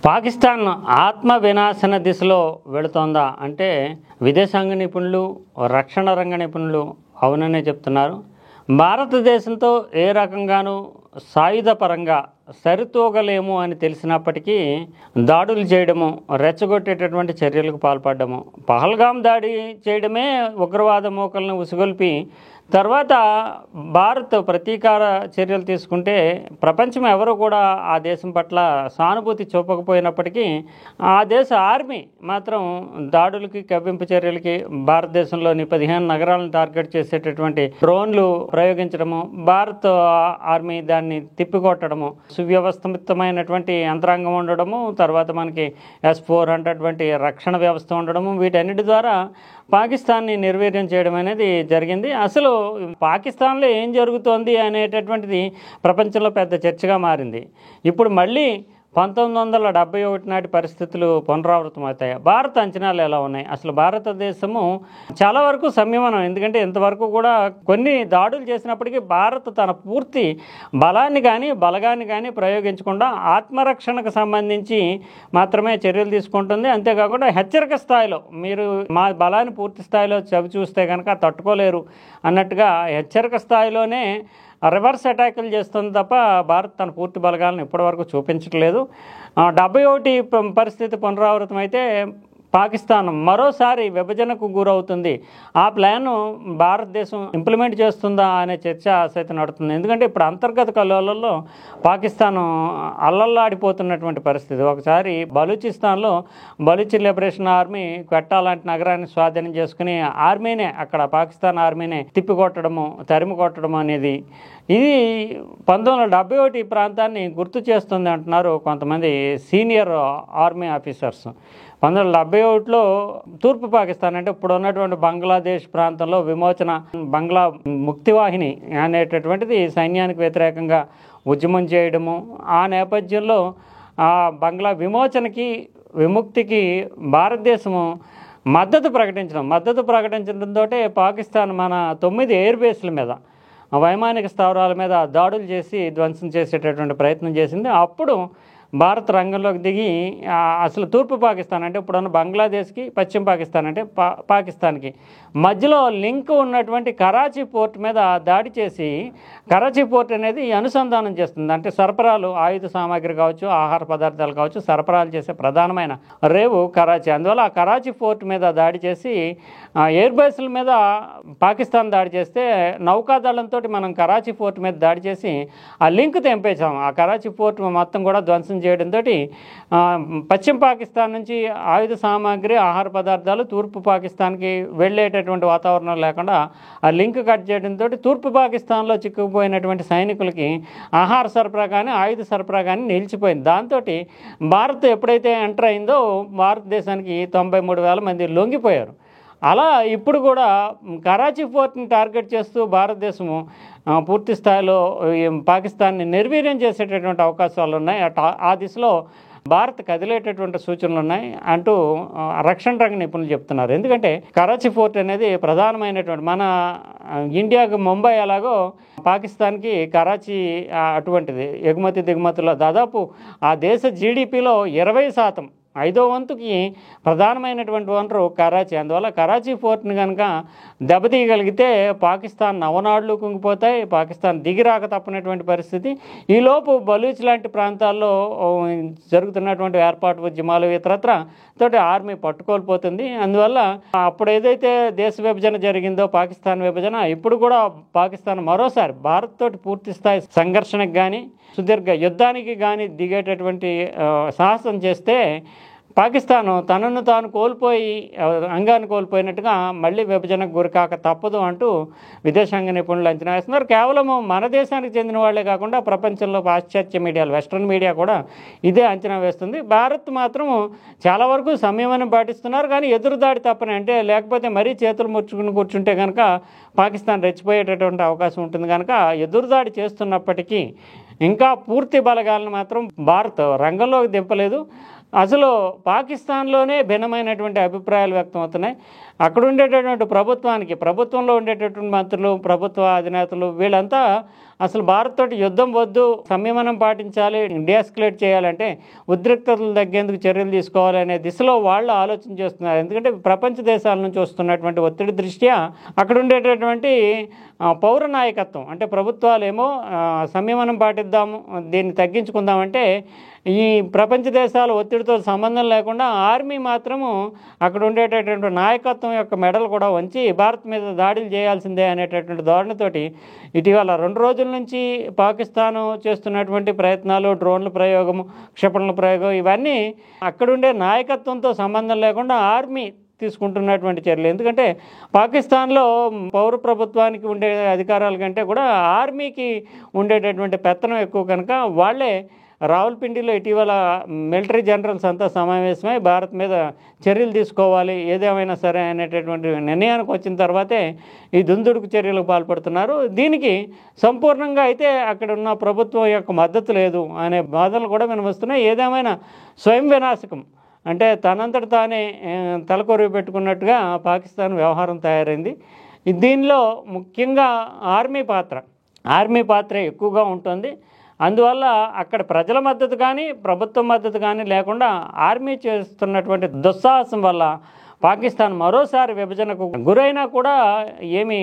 పాకిస్తాన్ ఆత్మ వినాశన దిశలో వెళుతోందా అంటే విదేశాంగ నిపుణులు, రక్షణ రంగ నిపుణులు అవుననే చెప్తున్నారు. భారతదేశంతో ఏ రకంగానూ సాయుధపరంగా సరితూగలేము అని తెలిసినప్పటికీ దాడులు చేయడము, రెచ్చగొట్టేటటువంటి చర్యలకు పాల్పడము, పహల్గాం దాడి చేయడమే ఉగ్రవాద మూకలను ఉసిగొల్పి తర్వాత భారత్ ప్రతీకార చర్యలు తీసుకుంటే ప్రపంచం ఎవరు కూడా ఆ దేశం పట్ల సానుభూతి చూపకపోయినప్పటికీ ఆ దేశ ఆర్మీ మాత్రం దాడులకి, కవ్వింపు చర్యలకి భారతదేశంలోని 15 నగరాలను టార్గెట్ చేసేటటువంటి డ్రోన్లు ప్రయోగించడము, భారత్ ఆర్మీ దాన్ని తిప్పికొట్టడము, సువ్యవస్థితమైనటువంటి యంత్రాంగం ఉండడము, తర్వాత మనకి S-400 వంటి రక్షణ వ్యవస్థ ఉండడము, వీటన్నిటి ద్వారా పాకిస్తాన్ని నిర్వీర్యం చేయడం అనేది జరిగింది. అసలు పాకిస్తాన్లో ఏం జరుగుతోంది అనేటటువంటిది ప్రపంచంలో పెద్ద చర్చగా మారింది. ఇప్పుడు మళ్ళీ 1971 నాటి పరిస్థితులు పునరావృతం అవుతాయి. భారత అంచనాలు ఎలా ఉన్నాయి? అసలు భారతదేశము చాలా వరకు సంయమనం, ఎందుకంటే ఇంతవరకు కూడా కొన్ని దాడులు చేసినప్పటికీ భారత్ తన పూర్తి బలాన్ని కానీ బలగాన్ని కానీ ప్రయోగించకుండా ఆత్మరక్షణకు సంబంధించి మాత్రమే చర్యలు తీసుకుంటుంది. అంతేకాకుండా హెచ్చరిక స్థాయిలో మీరు మా బలాన్ని పూర్తి స్థాయిలో చవి చూస్తే కనుక తట్టుకోలేరు అన్నట్టుగా హెచ్చరిక స్థాయిలోనే రివర్స్ అటాకులు చేస్తుంది తప్ప భారత్ తన పూర్తి బలగాలను ఇప్పటివరకు చూపించట్లేదు. 71 పరిస్థితి పునరావృతం అయితే పాకిస్తాన్ మరోసారి విభజనకు గురవుతుంది. ఆ ప్లాను భారతదేశం ఇంప్లిమెంట్ చేస్తుందా అనే చర్చ సైతం నడుస్తుంది. ఎందుకంటే ఇప్పుడు అంతర్గత కలహాలలో పాకిస్తాన్ అల్లల్లాడిపోతున్నటువంటి పరిస్థితి. ఒకసారి బలూచిస్తాన్లో బలూచి లిబరేషన్ ఆర్మీ క్వెట్టా లాంటి నగరాన్ని స్వాధీనం చేసుకుని ఆర్మీనే, అక్కడ పాకిస్తాన్ ఆర్మీనే తిప్పికొట్టడము, తరిమి కొట్టడం అనేది ఇది 1971 ఈ ప్రాంతాన్ని గుర్తు చేస్తుంది అంటున్నారు కొంతమంది సీనియర్ ఆర్మీ ఆఫీసర్స్. 1971లో తూర్పు పాకిస్తాన్ అంటే ఇప్పుడు ఉన్నటువంటి బంగ్లాదేశ్ ప్రాంతంలో విమోచన బంగ్లా ముక్తివాహిని అనేటటువంటిది సైన్యానికి వ్యతిరేకంగా ఉద్యమం చేయడము, ఆ నేపథ్యంలో ఆ బంగ్లా విమోచనకి విముక్తికి భారతదేశము మద్దతు ప్రకటించడంతో పాకిస్తాన్ మన 9 ఎయిర్ బేస్ల మీద, వైమానిక స్థావరాల మీద దాడులు చేసి ధ్వంసం చేసేటటువంటి ప్రయత్నం చేసింది. అప్పుడు భారత్ రంగంలోకి దిగి అసలు తూర్పు పాకిస్తాన్ అంటే ఇప్పుడున్న బంగ్లాదేశ్కి, పశ్చిమ పాకిస్తాన్ అంటే పాకిస్తాన్కి మధ్యలో లింక్ ఉన్నటువంటి కరాచీ పోర్ట్ మీద దాడి చేసి, కరాచీ పోర్ట్ అనేది అనుసంధానం చేస్తుంది. అంటే సరఫరాలు, ఆయుధ సామాగ్రి కావచ్చు, ఆహార పదార్థాలు కావచ్చు, సరఫరాలు చేసే ప్రధానమైన రేవు కరాచీ. అందువల్ల ఆ కరాచీ పోర్ట్ మీద దాడి చేసి ఎయిర్ బేస్ల మీద పాకిస్తాన్ దాడి చేస్తే నౌకాదళంతో మనం కరాచీ పోర్ట్ మీద దాడి చేసి ఆ లింక్ తెంపేసాం. ఆ కరాచీ పోర్ట్ మొత్తం కూడా ధ్వంసం చేయడంతో పశ్చిమ పాకిస్తాన్ నుంచి ఆయుధ సామాగ్రి, ఆహార పదార్థాలు తూర్పు పాకిస్తాన్కి వెళ్ళేటటువంటి వాతావరణం లేకుండా ఆ లింక్ కట్ చేయడంతో తూర్పు పాకిస్తాన్లో చిక్కుకుపోయినటువంటి సైనికులకి ఆహార సరఫరా కానీ ఆయుధ సరఫరా కానీ నిలిచిపోయింది. దాంతో భారత్ ఎప్పుడైతే ఎంటర్ అయిందో భారతదేశానికి 93,000 మంది లొంగిపోయారు. అలా ఇప్పుడు కూడా కరాచీ పోర్ట్ని టార్గెట్ చేస్తూ భారతదేశము పూర్తి స్థాయిలో పాకిస్తాన్ని నిర్వీర్యం చేసేటటువంటి అవకాశాలు ఉన్నాయి. ఆ దిశలో భారత్ కదిలేటటువంటి సూచనలు ఉన్నాయి అంటూ రక్షణ రంగ నిపుణులు చెప్తున్నారు. ఎందుకంటే కరాచీ పోర్ట్ అనేది ప్రధానమైనటువంటి, మన ఇండియాకు ముంబై ఎలాగో పాకిస్తాన్కి కరాచీ అటువంటిది. ఎగుమతి దిగుమతుల్లో దాదాపు ఆ దేశ జీడిపిలో 20%, 5వ వంతుకి ప్రధానమైనటువంటి వనరు కరాచీ. అందువల్ల కరాచీ పోర్ట్ని కనుక దెబ్బతీయగలిగితే పాకిస్తాన్ నవనాడులు కుంగిపోతాయి, పాకిస్తాన్ దిగిరాక తప్పనటువంటి పరిస్థితి. ఈలోపు బలూచ్ లాంటి ప్రాంతాల్లో జరుగుతున్నటువంటి ఏర్పాటు ఉద్యమాలు ఇతరత్ర తోటి ఆర్మీ పట్టుకోల్పోతుంది. అందువల్ల అప్పుడు ఏదైతే దేశ విభజన జరిగిందో, పాకిస్తాన్ విభజన, ఇప్పుడు కూడా పాకిస్తాన్ మరోసారి భారత్ తోటి పూర్తి స్థాయి సంఘర్షణకు కానీ సుదీర్ఘ యుద్ధానికి కానీ దిగేటటువంటి సాహసం చేస్తే పాకిస్తాను తనను తాను కోల్పోయి, అంగాన్ని కోల్పోయినట్టుగా మళ్ళీ విభజనకు గురికాక తప్పదు అంటూ విదేశాంగ నిపుణులు అంచనా వేస్తున్నారు. కేవలం మన దేశానికి చెందిన వాళ్లే కాకుండా ప్రపంచంలో పాశ్చాత్య మీడియాలు, వెస్ట్రన్ మీడియా కూడా ఇదే అంచనా వేస్తుంది. భారత్ మాత్రం చాలా వరకు సంయమనం పాటిస్తున్నారు, కానీ ఎదురుదాడి తప్పని, అంటే లేకపోతే మరీ చేతులు ముడుచుకుని కూర్చుంటే కనుక పాకిస్తాన్ రెచ్చిపోయేటటువంటి అవకాశం ఉంటుంది. కనుక ఎదురుదాడి చేస్తున్నప్పటికీ ఇంకా పూర్తి బలగాలను మాత్రం భారత్ రంగంలోకి దింపలేదు. అసలు పాకిస్తాన్లోనే భిన్నమైనటువంటి అభిప్రాయాలు వ్యక్తం అవుతున్నాయి. అక్కడ ఉండేటటువంటి ప్రభుత్వంలో ఉండేటటువంటి మంత్రులు, ప్రభుత్వ అధినేతలు వీళ్ళంతా అసలు భారత్ తోటి యుద్ధం వద్దు, సంయమనం పాటించాలి, డిఎస్కలేట్ చేయాలంటే ఉద్రిక్తతలు తగ్గేందుకు చర్యలు తీసుకోవాలి అనే దిశలో వాళ్ళు ఆలోచన చేస్తున్నారు. ఎందుకంటే ప్రపంచ దేశాల నుంచి వస్తున్నటువంటి ఒత్తిడి దృష్ట్యా అక్కడ ఉండేటటువంటి పౌర నాయకత్వం అంటే ప్రభుత్వాలేమో సంయమనం పాటిద్దాము, దీన్ని తగ్గించుకుందామంటే ఈ ప్రపంచ దేశాల ఒత్తిడితో సంబంధం లేకుండా ఆర్మీ మాత్రము అక్కడ ఉండేటటువంటి నాయకత్వం యొక్క మెడలు కూడా వంచి భారత్ మీద దాడులు చేయాల్సిందే అనేటటువంటి ధోరణితోటి ఇటీవల 2 రోజుల నుంచి పాకిస్తాను చేస్తున్నటువంటి ప్రయత్నాలు, డ్రోన్ల ప్రయోగము, క్షిపణుల ప్రయోగం ఇవన్నీ అక్కడుండే నాయకత్వంతో సంబంధం లేకుండా ఆర్మీ తీసుకుంటున్నటువంటి చర్యలు. ఎందుకంటే పాకిస్తాన్లో పౌర ప్రభుత్వానికి ఉండే అధికారాల కంటే కూడా ఆర్మీకి ఉండేటటువంటి పెత్తనం ఎక్కువ కనుక వాళ్ళే రావుల్పిండిలో ఇటీవల మిలిటరీ జనరల్స్ అంతా సమావేశమై భారత్ మీద చర్యలు తీసుకోవాలి ఏదేమైనా సరే అనేటటువంటి నిర్ణయానికి వచ్చిన తర్వాతే ఈ దుందుడుకు చర్యలకు పాల్పడుతున్నారు. దీనికి సంపూర్ణంగా అయితే అక్కడ ఉన్న ప్రభుత్వం యొక్క మద్దతు లేదు అనే బాధలు కూడా వినవస్తున్నాయి. ఏదేమైనా స్వయం వినాశకం అంటే తనంతట తానే తలకొరివి పెట్టుకున్నట్టుగా పాకిస్తాన్ వ్యవహారం తయారైంది. దీనిలో ముఖ్యంగా ఆర్మీ పాత్ర ఎక్కువగా ఉంటుంది. అందువల్ల అక్కడ ప్రజల మద్దతు కానీ ప్రభుత్వం మద్దతు కానీ లేకుండా ఆర్మీ చేస్తున్నటువంటి దుస్సాహసం వల్ల పాకిస్తాన్ మరోసారి విభజనకు గురైనా కూడా ఏమీ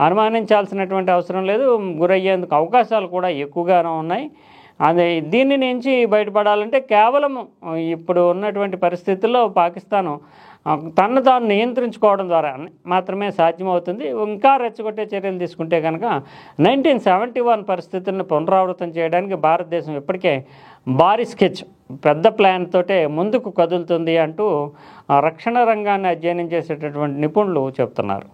అనుమానించాల్సినటువంటి అవసరం లేదు, గురయ్యేందుకు అవకాశాలు కూడా ఎక్కువగానే ఉన్నాయి. అదే దీని నుంచి బయటపడాలంటే కేవలం ఇప్పుడు ఉన్నటువంటి పరిస్థితుల్లో పాకిస్తాను తను తాను నియంత్రించుకోవడం ద్వారా మాత్రమే సాధ్యమవుతుంది. ఇంకా రెచ్చగొట్టే చర్యలు తీసుకుంటే కనుక 1971 పరిస్థితులను పునరావృతం చేయడానికి భారతదేశం ఇప్పటికే భారీ స్కెచ్ పెద్ద ప్లాన్ తోటే ముందుకు కదులుతుంది అంటూ రక్షణ రంగాన్ని అధ్యయనం చేసేటటువంటి నిపుణులు చెప్తున్నారు.